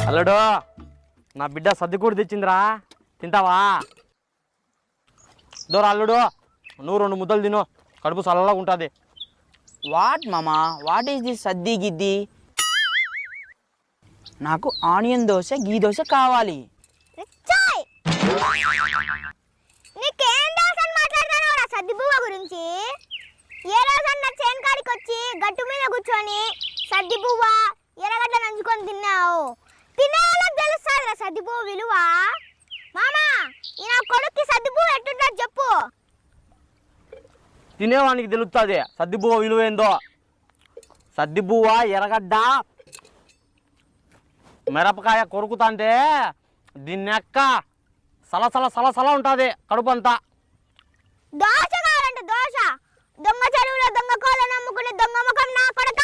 అల్లుడు నా బిడ్డ సర్దికూడు తెచ్చిందిరా, తింటావా? దూర అల్లుడు, నువ్వు 2 ముద్దలు తిను, కడుపు చల్లగా ఉంటుంది. వాట్ మామా, వాట్ ఈస్ దిస్ సద్ది గిద్ది? నాకు ఆనియన్ దోశ, గీ దోశ కావాలి. నీకేం దోశని మాట్లాడుతున్నావురా సద్ది పువ్వ గురించి? ఏ రోజన్నా చేను కాడికి వచ్చి గట్టు మీద కూర్చొని సద్ది పువ్వ ఎర్రగడ్డ నంచుకొని తిన్నావు? తినే వాళ్ళకి తెలుస్తుందిరా సద్ది పువ్వు విలువ. మామా, ఈ నా కొడుక్కి సద్ది పువ్వు ఎట్టుంటుంది చెప్పు. తినేవానికి తెలుస్తుంది సద్దిబువ్వ విలువ ఏందో. సద్దిబువ్వ ఎర్రగడ్డ మిరపకాయ కొరుకుతాంటే దీన్ని ఎక్క సలసల సలసల ఉంటుంది కడుపు అంతా. దోశ కావాలంటే దోశ, దొంగ చెరువులో దొంగ కోళ్ళను నమ్ముకునే దొంగ ముఖం నా కొడక.